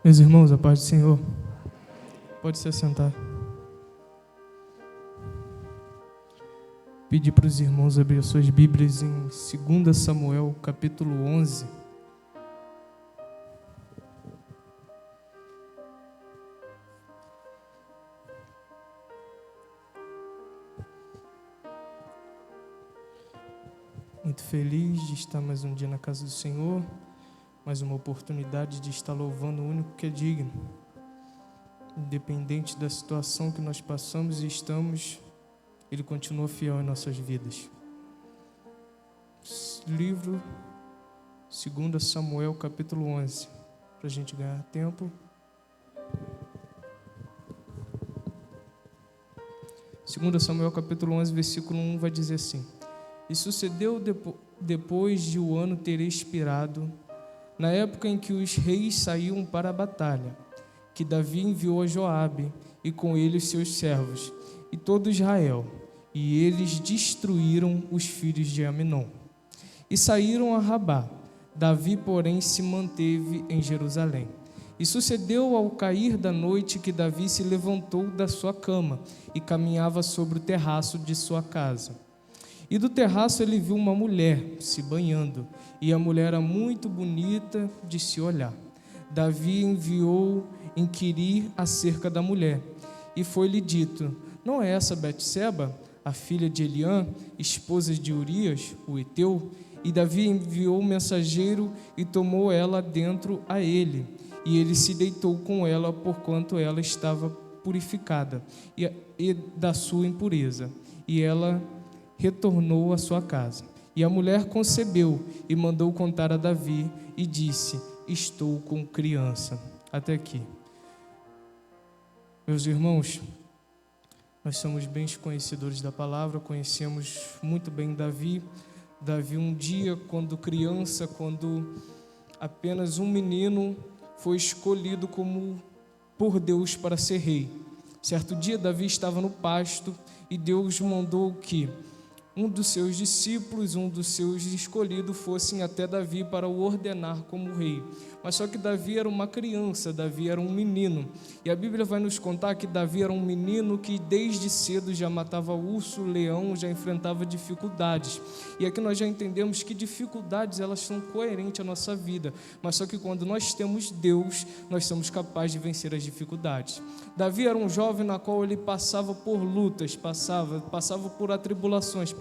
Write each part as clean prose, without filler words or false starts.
Meus irmãos, a paz do Senhor, pode se assentar. Pedir para os irmãos abrir as suas Bíblias em 2 Samuel, capítulo 11. Muito feliz de estar mais um dia na casa do Senhor, mais uma oportunidade de estar louvando o único que é digno. Independente da situação que nós passamos e estamos, Ele continua fiel em nossas vidas. Livro 2 Samuel, capítulo 11, para a gente ganhar tempo. 2 Samuel, capítulo 11, versículo 1, vai dizer assim: E sucedeu depois de o ano ter expirado, na época em que os reis saíam para a batalha, que Davi enviou a Joabe, e com ele os seus servos, e todo Israel, e eles destruíram os filhos de Aminon. E saíram a Rabá. Davi, porém, se manteve em Jerusalém. E sucedeu ao cair da noite que Davi se levantou da sua cama e caminhava sobre o terraço de sua casa. E do terraço ele viu uma mulher se banhando, e a mulher era muito bonita de se olhar. Davi enviou inquirir acerca da mulher, e foi-lhe dito: Não é essa Betseba, a filha de Eliã, esposa de Urias, o heteu? E Davi enviou o mensageiro e tomou ela dentro a ele, e ele se deitou com ela, porquanto ela estava purificada e da sua impureza, e ela retornou à sua casa. E a mulher concebeu e mandou contar a Davi e disse: Estou com criança. Até aqui. Meus irmãos, nós somos bem conhecedores da palavra, conhecemos muito bem Davi. Davi, um dia, quando criança, quando apenas um menino, foi escolhido por Deus para ser rei. Certo dia, Davi estava no pasto e Deus mandou que um dos seus discípulos, um dos seus escolhidos, fossem até Davi para o ordenar como rei. Mas só que Davi era uma criança, Davi era um menino. E a Bíblia vai nos contar que Davi era um menino que desde cedo já matava urso, leão, já enfrentava dificuldades. E aqui nós já entendemos que dificuldades, elas são coerentes à nossa vida. Mas só que quando nós temos Deus, nós somos capazes de vencer as dificuldades. Davi era um jovem na qual ele passava por lutas, passava por atribulações,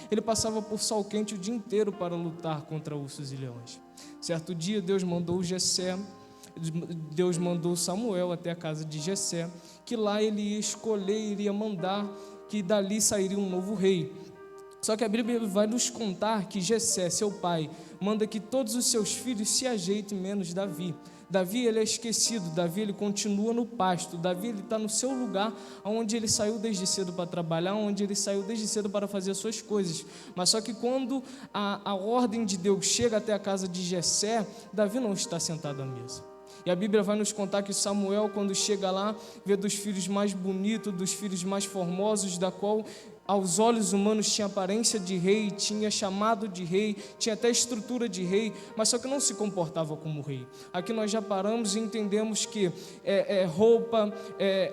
ele passava por sol quente o dia inteiro para lutar contra ursos e leões. Certo dia, Deus mandou Samuel até a casa de Jessé, que lá ele ia escolher, iria mandar que dali sairia um novo rei. Só que a Bíblia vai nos contar que Jessé, seu pai, manda que todos os seus filhos se ajeitem, menos Davi. Davi, ele é esquecido, Davi, ele continua no pasto, Davi, ele está no seu lugar, onde ele saiu desde cedo para trabalhar, onde ele saiu desde cedo para fazer as suas coisas. Mas só que quando a ordem de Deus chega até a casa de Jessé, Davi não está sentado à mesa. E a Bíblia vai nos contar que Samuel, quando chega lá, vê dos filhos mais bonitos, dos filhos mais formosos, da qual aos olhos humanos tinha aparência de rei, tinha chamado de rei, tinha até estrutura de rei, mas só que não se comportava como rei. Aqui nós já paramos e entendemos que roupa,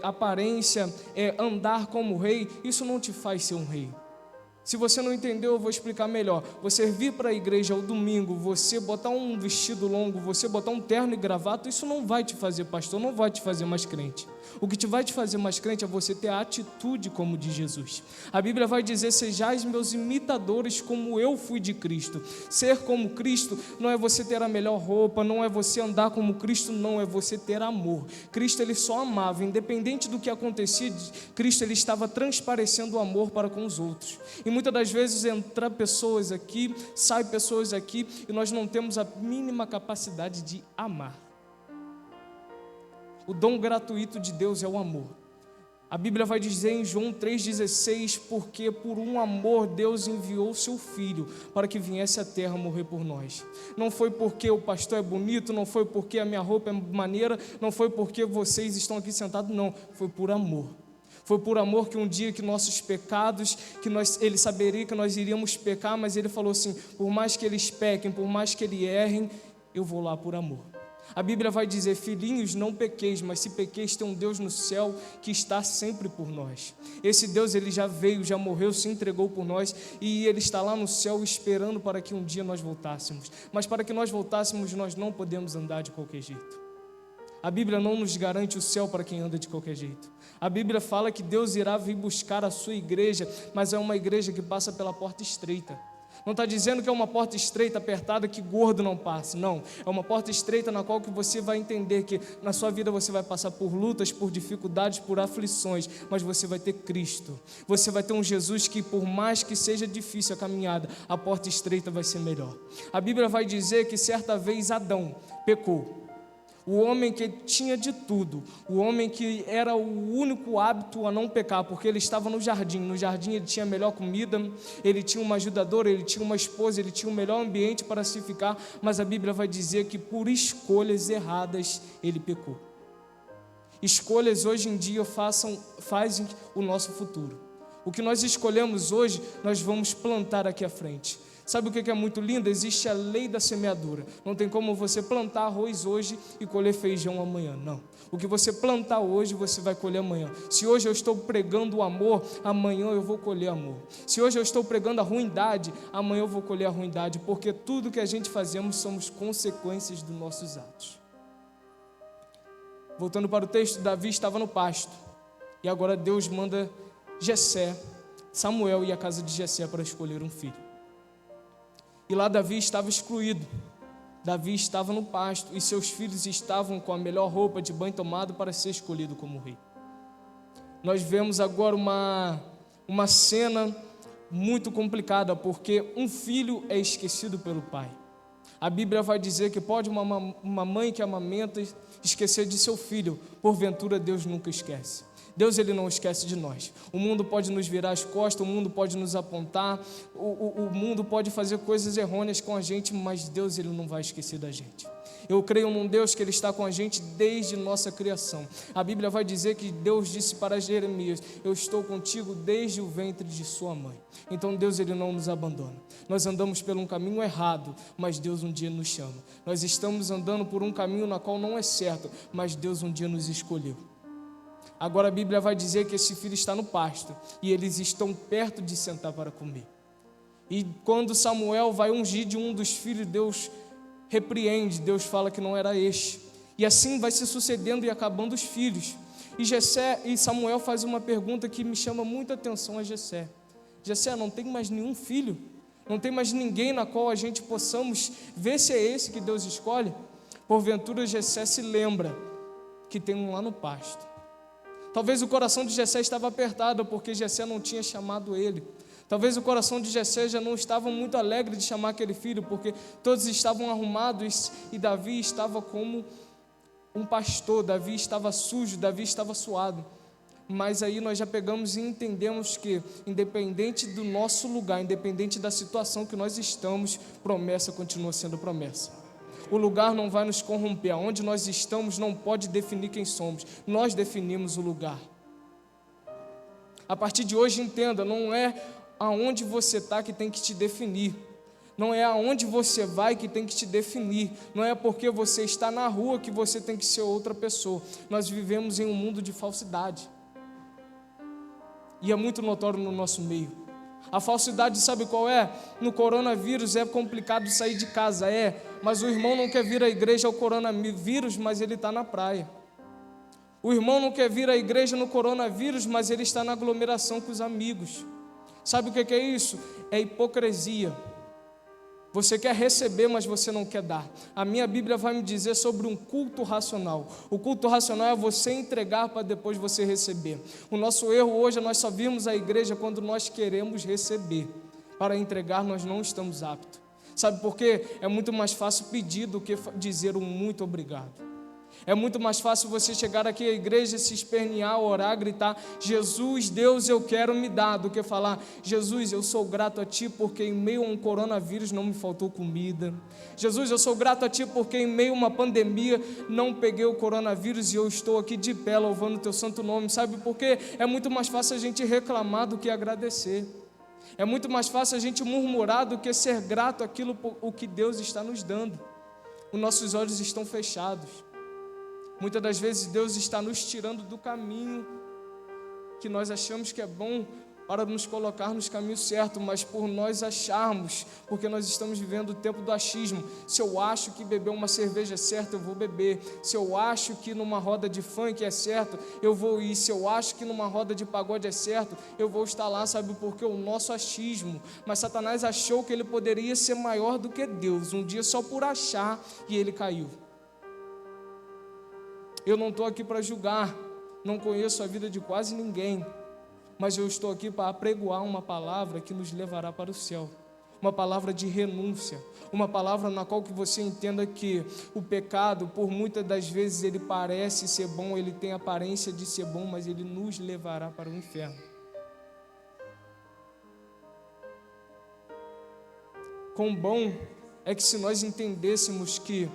aparência, andar como rei, isso não te faz ser um rei. Se você não entendeu, eu vou explicar melhor. Você vir para a igreja ao domingo, você botar um vestido longo, você botar um terno e gravata, isso não vai te fazer pastor, não vai te fazer mais crente. O que vai te fazer mais crente é você ter a atitude como de Jesus. A Bíblia vai dizer: sejais meus imitadores como eu fui de Cristo. Ser como Cristo não é você ter a melhor roupa, não é você andar como Cristo, não, é você ter amor. Cristo, ele só amava, independente do que acontecia, Cristo, ele estava transparecendo o amor para com os outros. E muitas das vezes entra pessoas aqui, sai pessoas aqui, e nós não temos a mínima capacidade de amar. O dom gratuito de Deus é o amor. A Bíblia vai dizer em João 3,16, porque por um amor Deus enviou seu Filho para que viesse à terra morrer por nós. Não foi porque o pastor é bonito, não foi porque a minha roupa é maneira, não foi porque vocês estão aqui sentados, não, foi por amor. Foi por amor que um dia que nossos pecados, ele saberia que nós iríamos pecar, mas ele falou assim: por mais que eles pequem, por mais que eles errem, eu vou lá por amor. A Bíblia vai dizer: filhinhos, não pequeis, mas se pequeis, tem um Deus no céu que está sempre por nós. Esse Deus, ele já veio, já morreu, se entregou por nós, e ele está lá no céu esperando para que um dia nós voltássemos. Mas para que nós voltássemos, nós não podemos andar de qualquer jeito. A Bíblia não nos garante o céu para quem anda de qualquer jeito. A Bíblia fala que Deus irá vir buscar a sua igreja, mas é uma igreja que passa pela porta estreita. Não está dizendo que é uma porta estreita, apertada, que gordo não passe. Não, é uma porta estreita na qual que você vai entender que na sua vida você vai passar por lutas, por dificuldades, por aflições, mas você vai ter Cristo. Você vai ter um Jesus que, por mais que seja difícil a caminhada, a porta estreita vai ser melhor. A Bíblia vai dizer que certa vez Adão pecou. O homem que tinha de tudo, o homem que era o único apto a não pecar, porque ele estava no jardim ele tinha a melhor comida, ele tinha uma ajudadora, ele tinha uma esposa, ele tinha o melhor ambiente para se ficar, mas a Bíblia vai dizer que por escolhas erradas ele pecou. Escolhas hoje em dia fazem o nosso futuro. O que nós escolhemos hoje, nós vamos plantar aqui à frente. Sabe o que é muito lindo? Existe a lei da semeadura. Não tem como você plantar arroz hoje e colher feijão amanhã, não. O que você plantar hoje, você vai colher amanhã. Se hoje eu estou pregando o amor, amanhã eu vou colher amor. Se hoje eu estou pregando a ruindade, amanhã eu vou colher a ruindade, porque tudo que a gente fazemos somos consequências dos nossos atos. Voltando para o texto, Davi estava no pasto, e agora Deus manda Samuel e a casa de Jessé para escolher um filho. E lá Davi estava excluído. Davi estava no pasto e seus filhos estavam com a melhor roupa de banho tomado para ser escolhido como rei. Nós vemos agora uma cena muito complicada, porque um filho é esquecido pelo pai. A Bíblia vai dizer que pode uma mãe que amamenta esquecer de seu filho, porventura Deus nunca esquece. Deus, ele não esquece de nós. O mundo pode nos virar as costas, o mundo pode nos apontar, o mundo pode fazer coisas errôneas com a gente, mas Deus, ele não vai esquecer da gente. Eu creio num Deus que ele está com a gente desde nossa criação. A Bíblia vai dizer que Deus disse para Jeremias: eu estou contigo desde o ventre de sua mãe. Então Deus, ele não nos abandona. Nós andamos por um caminho errado, mas Deus um dia nos chama. Nós estamos andando por um caminho na qual não é certo, mas Deus um dia nos escolheu. Agora a Bíblia vai dizer que esse filho está no pasto e eles estão perto de sentar para comer. E quando Samuel vai ungir de um dos filhos, Deus repreende, Deus fala que não era este. E assim vai se sucedendo e acabando os filhos. E Samuel faz uma pergunta que me chama muita atenção a Jessé. Jessé, não tem mais nenhum filho? Não tem mais ninguém na qual a gente possamos ver se é esse que Deus escolhe? Porventura Jessé se lembra que tem um lá no pasto. Talvez o coração de Jessé estava apertado, porque Jessé não tinha chamado ele. Talvez o coração de Jessé já não estava muito alegre de chamar aquele filho, porque todos estavam arrumados e Davi estava como um pastor, Davi estava sujo, Davi estava suado. Mas aí nós já pegamos e entendemos que, independente do nosso lugar, independente da situação que nós estamos, promessa continua sendo promessa. O lugar não vai nos corromper. Onde nós estamos não pode definir quem somos. Nós definimos o lugar. A partir de hoje, entenda, não é aonde você está que tem que te definir. Não é aonde você vai que tem que te definir. Não é porque você está na rua que você tem que ser outra pessoa. Nós vivemos em um mundo de falsidade. E é muito notório no nosso meio. A falsidade, sabe qual é? No coronavírus é complicado sair de casa, mas o irmão não quer vir à igreja ao coronavírus, mas ele está na praia. O irmão não quer vir à igreja no coronavírus, mas ele está na aglomeração com os amigos. Sabe o que é isso? É hipocrisia. Você quer receber, mas você não quer dar. A minha Bíblia vai me dizer sobre um culto racional. O culto racional é você entregar para depois você receber. O nosso erro hoje é nós só virmos à igreja quando nós queremos receber. Para entregar nós não estamos aptos. Sabe por quê? É muito mais fácil pedir do que dizer um muito obrigado. É muito mais fácil você chegar aqui à igreja, se espernear, orar, gritar: Jesus, Deus, eu quero me dar, do que falar: Jesus, eu sou grato a Ti porque em meio a um coronavírus não me faltou comida. Jesus, eu sou grato a Ti porque em meio a uma pandemia não peguei o coronavírus e eu estou aqui de pé louvando o Teu santo nome. Sabe por quê? É muito mais fácil a gente reclamar do que agradecer. É muito mais fácil a gente murmurar do que ser grato àquilo o que Deus está nos dando. Os nossos olhos estão fechados. Muitas das vezes Deus está nos tirando do caminho que nós achamos que é bom para nos colocar nos caminhos certos, mas por nós acharmos, porque nós estamos vivendo o tempo do achismo. Se eu acho que beber uma cerveja é certo, eu vou beber. Se eu acho que numa roda de funk é certo, eu vou ir. Se eu acho que numa roda de pagode é certo, eu vou estar lá, sabe por quê? O nosso achismo. Mas Satanás achou que ele poderia ser maior do que Deus, um dia só por achar, e ele caiu. Eu não estou aqui para julgar, não conheço a vida de quase ninguém, mas eu estou aqui para apregoar uma palavra que nos levará para o céu, uma palavra de renúncia, uma palavra na qual que você entenda que o pecado, por muitas das vezes ele parece ser bom, ele tem aparência de ser bom, mas ele nos levará para o inferno. Quão bom é que se nós entendêssemos que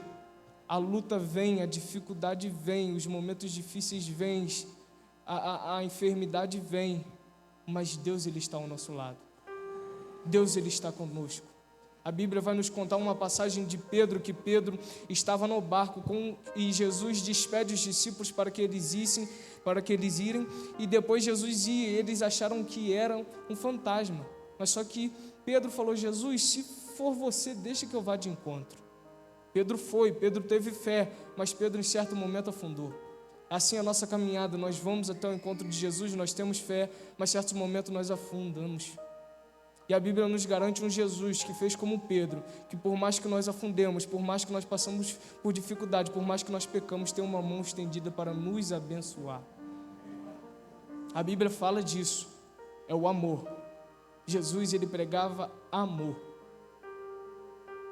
a luta vem, a dificuldade vem, os momentos difíceis vêm, a enfermidade vem, mas Deus ele está ao nosso lado. Deus ele está conosco. A Bíblia vai nos contar uma passagem de Pedro, que Pedro estava no barco e Jesus despede os discípulos para que eles irem, e depois Jesus ia, e eles acharam que era um fantasma, mas só que Pedro falou: Jesus, se for você, deixa que eu vá de encontro. Pedro foi, Pedro teve fé, mas Pedro em certo momento afundou. Assim a nossa caminhada, nós vamos até o encontro de Jesus, nós temos fé, mas em certo momento nós afundamos. E a Bíblia nos garante um Jesus que fez como Pedro, que por mais que nós afundemos, por mais que nós passamos por dificuldade, por mais que nós pecamos, tem uma mão estendida para nos abençoar. A Bíblia fala disso, é o amor. Jesus ele pregava amor.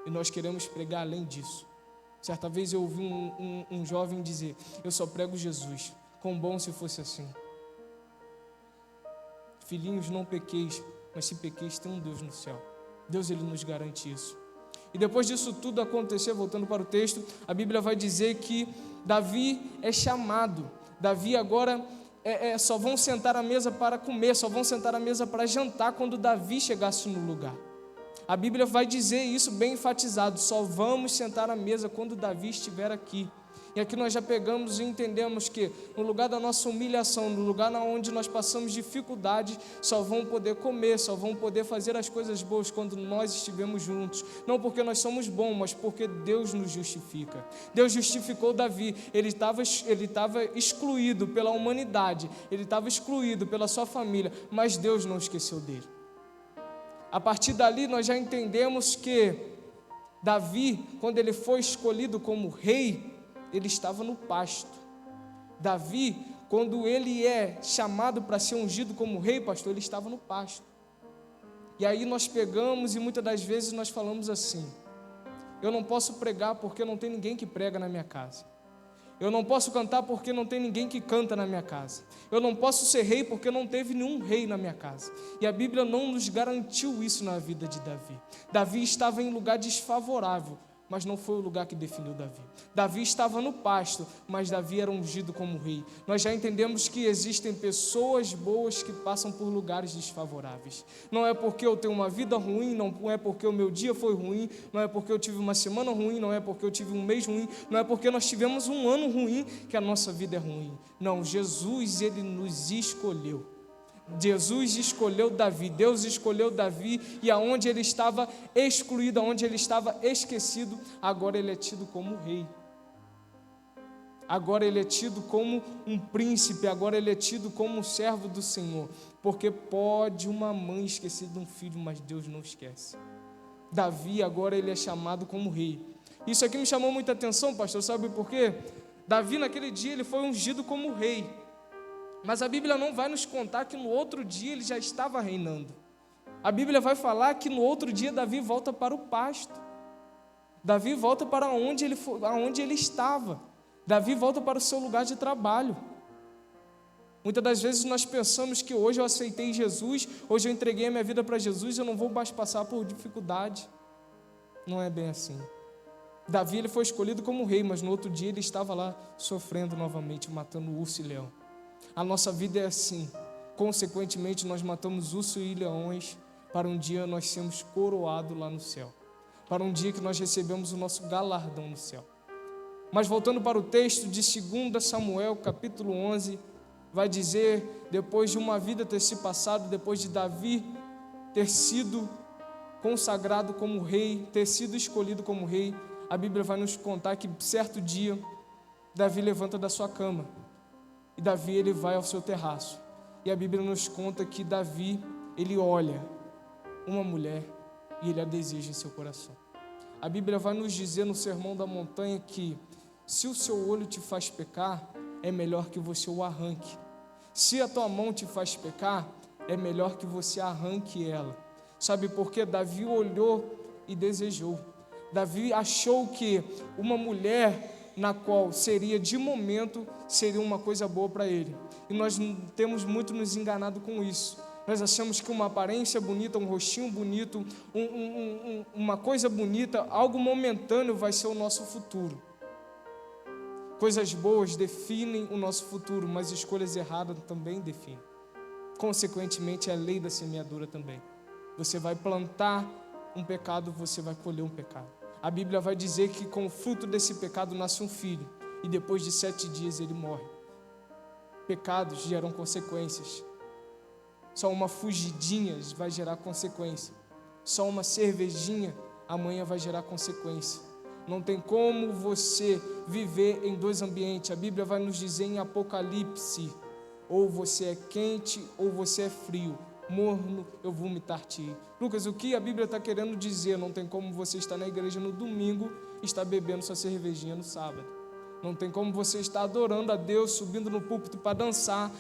E nós queremos pregar além disso. Certa vez eu ouvi um jovem dizer: eu só prego Jesus, quão bom se fosse assim. Filhinhos, não pequeis, mas se pequeis, tem um Deus no céu. Deus ele nos garante isso. E depois disso tudo acontecer, voltando para o texto, a Bíblia vai dizer que Davi é chamado. Davi agora só vão sentar à mesa para comer, só vão sentar à mesa para jantar quando Davi chegasse no lugar. A Bíblia vai dizer isso bem enfatizado: só vamos sentar à mesa quando Davi estiver aqui. E aqui nós já pegamos e entendemos que no lugar da nossa humilhação, no lugar onde nós passamos dificuldade, só vão poder comer, só vão poder fazer as coisas boas quando nós estivermos juntos. Não porque nós somos bons, mas porque Deus nos justifica. Deus justificou Davi. Ele estava excluído pela humanidade, ele estava excluído pela sua família, mas Deus não esqueceu dele. A partir dali nós já entendemos que Davi, quando ele foi escolhido como rei, ele estava no pasto. Davi, quando ele é chamado para ser ungido como rei, pastor, ele estava no pasto. E aí nós pegamos e muitas das vezes nós falamos assim: eu não posso pregar porque não tem ninguém que prega na minha casa. Eu não posso cantar porque não tem ninguém que canta na minha casa. Eu não posso ser rei porque não teve nenhum rei na minha casa. E a Bíblia não nos garantiu isso na vida de Davi. Davi estava em lugar desfavorável, mas não foi o lugar que definiu Davi. Davi estava no pasto, mas Davi era ungido como rei. Nós já entendemos que existem pessoas boas que passam por lugares desfavoráveis. Não é porque eu tenho uma vida ruim, não é porque o meu dia foi ruim, não é porque eu tive uma semana ruim, não é porque eu tive um mês ruim, não é porque nós tivemos um ano ruim que a nossa vida é ruim. Não, Jesus, ele nos escolheu. Jesus escolheu Davi, Deus escolheu Davi, e aonde ele estava excluído, aonde ele estava esquecido, agora ele é tido como rei. Agora ele é tido como um príncipe, agora ele é tido como um servo do Senhor, porque pode uma mãe esquecer de um filho, mas Deus não esquece. Davi agora ele é chamado como rei. Isso aqui me chamou muita atenção, pastor, sabe por quê? Davi naquele dia ele foi ungido como rei. Mas a Bíblia não vai nos contar que no outro dia ele já estava reinando. A Bíblia vai falar que no outro dia Davi volta para o pasto. Davi volta para onde ele estava. Davi volta para o seu lugar de trabalho. Muitas das vezes nós pensamos que hoje eu aceitei Jesus, hoje eu entreguei a minha vida para Jesus, eu não vou mais passar por dificuldade. Não é bem assim. Davi ele foi escolhido como rei, mas no outro dia ele estava lá sofrendo novamente, matando urso e leão. A nossa vida é assim. Consequentemente, nós matamos ursos e leões para um dia nós sermos coroados lá no céu. para um dia que nós recebemos o nosso galardão no céu. Mas voltando para o texto de 2 Samuel, capítulo 11, vai dizer, depois de uma vida ter se passado, depois de Davi ter sido consagrado como rei, ter sido escolhido como rei, a Bíblia vai nos contar que certo dia, Davi levanta da sua cama, e Davi ele vai ao seu terraço, e a Bíblia nos conta que Davi, ele olha uma mulher, e ele a deseja em seu coração. A Bíblia vai nos dizer no Sermão da Montanha que, se o seu olho te faz pecar, é melhor que você o arranque. Se a tua mão te faz pecar, é melhor que você arranque ela. Sabe por quê? Davi olhou e desejou. Davi achou que uma mulher na qual seria de momento, seria uma coisa boa para ele. E nós temos muito nos enganado com isso. Nós achamos que uma aparência bonita, um rostinho bonito, uma coisa bonita, algo momentâneo vai ser o nosso futuro. Coisas boas definem o nosso futuro, mas escolhas erradas também definem. Consequentemente, é a lei da semeadura também. Você vai plantar um pecado, você vai colher um pecado. A Bíblia vai dizer que com o fruto desse pecado nasce um filho, e depois de 7 dias ele morre. Pecados geram consequências. Só uma fugidinha vai gerar consequência. Só uma cervejinha amanhã vai gerar consequência. Não tem como você viver em 2 ambientes. A Bíblia vai nos dizer em Apocalipse, ou você é quente ou você é frio. Morno, eu vomitar-te. Lucas, o que a Bíblia está querendo dizer? Não tem como você estar na igreja no domingo e estar bebendo sua cervejinha no sábado. Não tem como você estar adorando a Deus, subindo no púlpito para dançar,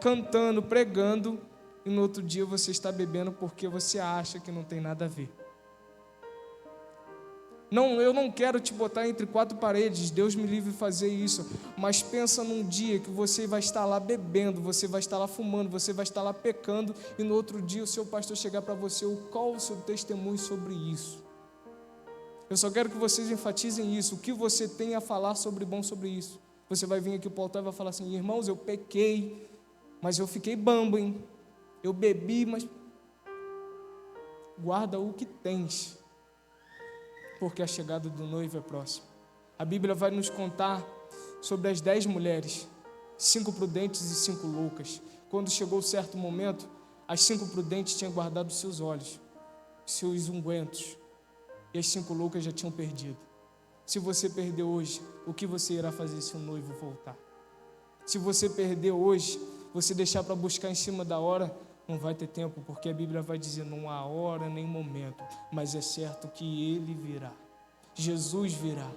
cantando, pregando, e no outro dia você está bebendo porque você acha que não tem nada a ver. Não, eu não quero te botar entre 4 paredes, Deus me livre de fazer isso, mas pensa num dia que você vai estar lá bebendo, você vai estar lá fumando, você vai estar lá pecando, e no outro dia o seu pastor chegar para você, qual o seu testemunho sobre isso? Eu só quero que vocês enfatizem isso, o que você tem a falar sobre bom sobre isso. Você vai vir aqui para o altar e vai falar assim, irmãos, eu pequei, mas eu fiquei bambo, hein? Eu bebi, mas guarda o que tens, porque a chegada do noivo é próxima. A Bíblia vai nos contar sobre as 10 mulheres, 5 prudentes e 5 loucas. Quando chegou certo momento, as 5 prudentes tinham guardado seus olhos, seus ungüentos, e as 5 loucas já tinham perdido. Se você perder hoje, o que você irá fazer se o noivo voltar? Se você perder hoje, você deixar para buscar em cima da hora, não vai ter tempo, porque a Bíblia vai dizer, não há hora nem momento, mas é certo que Ele virá, Jesus virá.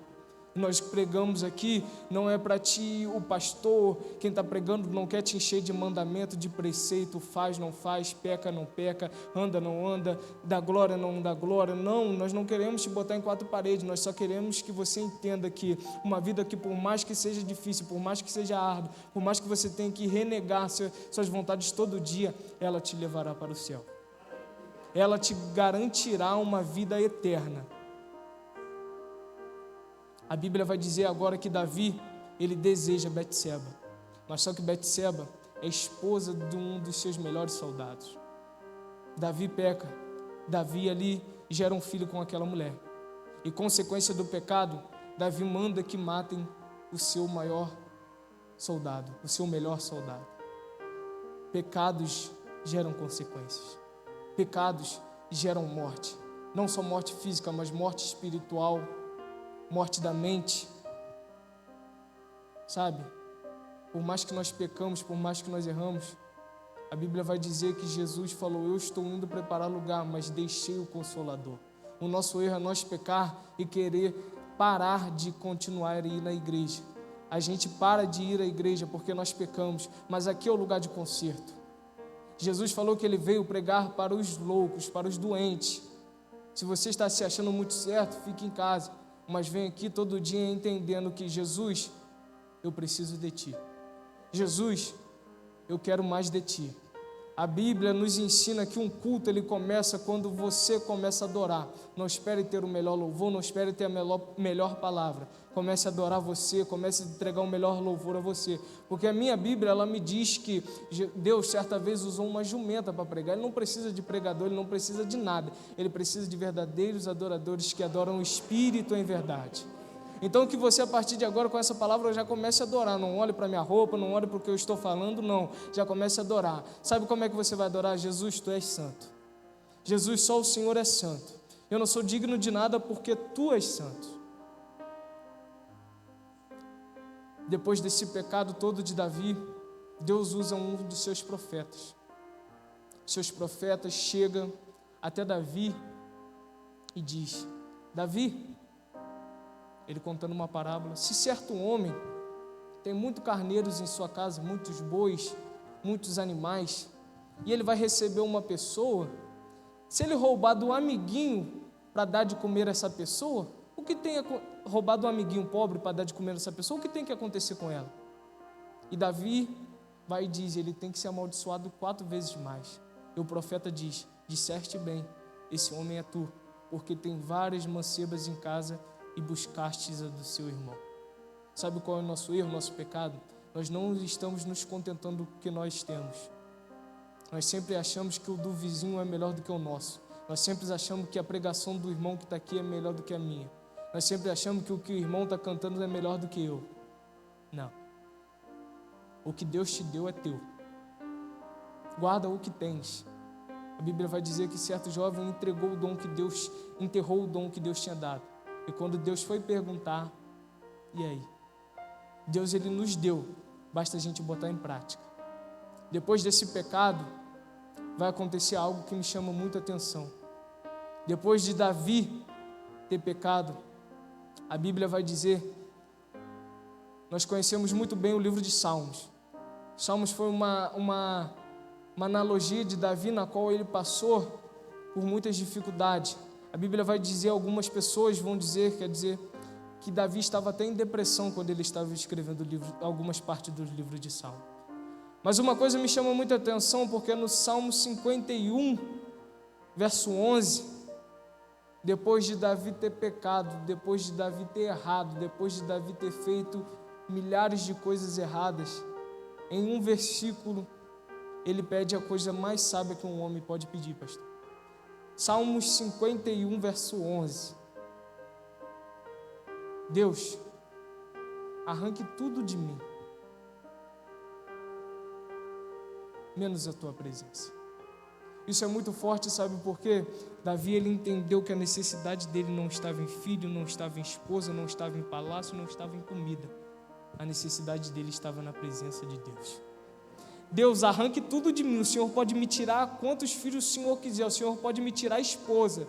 Nós pregamos aqui, não é para ti, o pastor, quem está pregando não quer te encher de mandamento, de preceito, faz, não faz, peca, não peca, anda, não anda, dá glória, não dá glória. Não, nós não queremos te botar em 4 paredes, nós só queremos que você entenda que uma vida que por mais que seja difícil, por mais que seja árduo, por mais que você tenha que renegar suas vontades todo dia, ela te levará para o céu. Ela te garantirá uma vida eterna. A Bíblia vai dizer agora que Davi, ele deseja Betseba, mas só que Betseba é esposa de um dos seus melhores soldados. Davi peca, Davi ali gera um filho com aquela mulher, e consequência do pecado, Davi manda que matem o seu maior soldado, o seu melhor soldado. Pecados geram consequências, pecados geram morte, não só morte física, mas morte espiritual, morte da mente, sabe? Por mais que nós pecamos, por mais que nós erramos, a Bíblia vai dizer que Jesus falou, eu estou indo preparar lugar, mas deixei o Consolador. O nosso erro é nós pecar e querer parar de continuar a ir na igreja. A gente para de ir à igreja porque nós pecamos, mas aqui é o lugar de conserto. Jesus falou que Ele veio pregar para os loucos, para os doentes. Se você está se achando muito certo, fique em casa. Mas vem aqui todo dia entendendo que Jesus, eu preciso de Ti. Jesus, eu quero mais de Ti. A Bíblia nos ensina que um culto ele começa quando você começa a adorar. Não espere ter o melhor louvor, não espere ter a melhor palavra. Comece a adorar você, comece a entregar o melhor louvor a você. Porque a minha Bíblia, ela me diz que Deus certa vez usou uma jumenta para pregar. Ele não precisa de pregador, ele não precisa de nada. Ele precisa de verdadeiros adoradores que adoram o Espírito em verdade. Então que você a partir de agora com essa palavra já comece a adorar, não olhe para a minha roupa, não olhe para o que eu estou falando, não, já comece a adorar. Sabe como é que você vai adorar? Jesus, tu és santo. Jesus, só o Senhor é santo. Eu não sou digno de nada porque tu és santo. Depois desse pecado todo de Davi, Deus usa um dos seus profetas. Seus profetas chegam até Davi e diz: Davi, ele contando uma parábola, se certo homem tem muitos carneiros em sua casa, muitos bois, muitos animais, e ele vai receber uma pessoa, se ele roubar do amiguinho para dar de comer a essa pessoa, o que tem roubar do amiguinho pobre para dar de comer a essa pessoa, o que tem que acontecer com ela? E Davi vai e diz, ele tem que ser amaldiçoado 4 vezes mais. E o profeta diz, disseste bem, esse homem é tu, porque tem várias mancebas em casa e buscastes a do seu irmão. Sabe qual é o nosso erro, nosso pecado? Nós não estamos nos contentando com o que nós temos. Nós sempre achamos que o do vizinho é melhor do que o nosso. Nós sempre achamos que a pregação do irmão que está aqui é melhor do que a minha. Nós sempre achamos que o que o irmão está cantando é melhor do que eu. Não. O que Deus te deu é teu. Guarda o que tens. A Bíblia vai dizer que certo jovem enterrou o dom que Deus tinha dado. E quando Deus foi perguntar, e aí? Deus ele nos deu, basta a gente botar em prática. Depois desse pecado, vai acontecer algo que me chama muita atenção. Depois de Davi ter pecado, a Bíblia vai dizer, nós conhecemos muito bem o livro de Salmos. Salmos foi uma analogia de Davi na qual ele passou por muitas dificuldades. A Bíblia vai dizer, algumas pessoas vão dizer, que Davi estava até em depressão quando ele estava escrevendo algumas partes do livro de Salmo. Mas uma coisa me chama muita atenção, porque no Salmo 51, verso 11, depois de Davi ter pecado, depois de Davi ter errado, depois de Davi ter feito milhares de coisas erradas, em um versículo, ele pede a coisa mais sábia que um homem pode pedir, pastor. Salmos 51, verso 11. Deus, arranque tudo de mim, menos a tua presença. Isso é muito forte, sabe por quê? Davi, ele entendeu que a necessidade dele não estava em filho, não estava em esposa, não estava em palácio, não estava em comida. A necessidade dele estava na presença de Deus. Deus, arranque tudo de mim, o Senhor pode me tirar quantos filhos o Senhor quiser, o Senhor pode me tirar a esposa,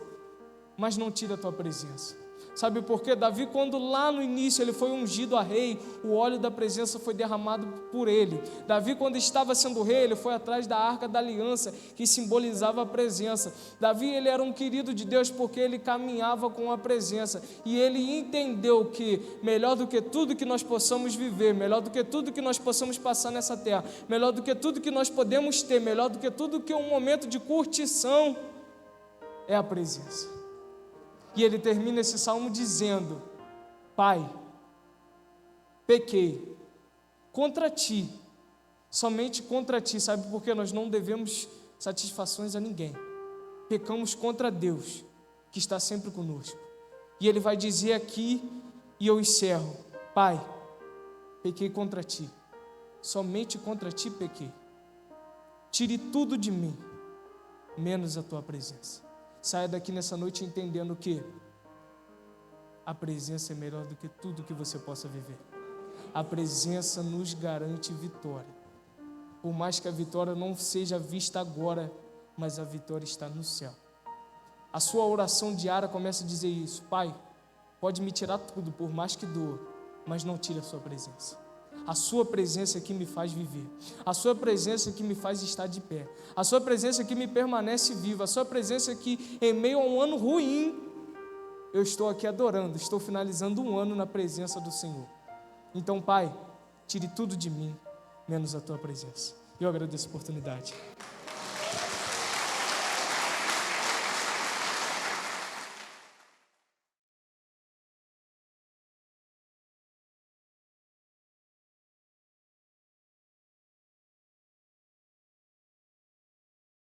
mas não tira a tua presença. Sabe por quê? Davi, quando lá no início ele foi ungido a rei, o óleo da presença foi derramado por ele. Davi, quando estava sendo rei, ele foi atrás da arca da aliança, que simbolizava a presença. Davi, ele era um querido de Deus porque ele caminhava com a presença, e ele entendeu que melhor do que tudo que nós possamos viver, melhor do que tudo que nós possamos passar nessa terra, melhor do que tudo que nós podemos ter, melhor do que tudo que um momento de curtição, é a presença. E ele termina esse salmo dizendo, Pai, pequei contra ti, somente contra ti. Sabe por quê? Nós não devemos satisfações a ninguém. Pecamos contra Deus, que está sempre conosco. E ele vai dizer aqui, e eu encerro, Pai, pequei contra ti, somente contra ti pequei. Tire tudo de mim, menos a tua presença. Saia daqui nessa noite entendendo que a presença é melhor do que tudo que você possa viver. A presença nos garante vitória. Por mais que a vitória não seja vista agora, mas a vitória está no céu. A sua oração diária começa a dizer isso. Pai, pode me tirar tudo, por mais que doa, mas não tire a sua presença. A sua presença que me faz viver, a sua presença que me faz estar de pé, a sua presença que me permanece viva, a sua presença que em meio a um ano ruim, eu estou aqui adorando, estou finalizando um ano na presença do Senhor. Então, Pai, tire tudo de mim, menos a tua presença. Eu agradeço a oportunidade.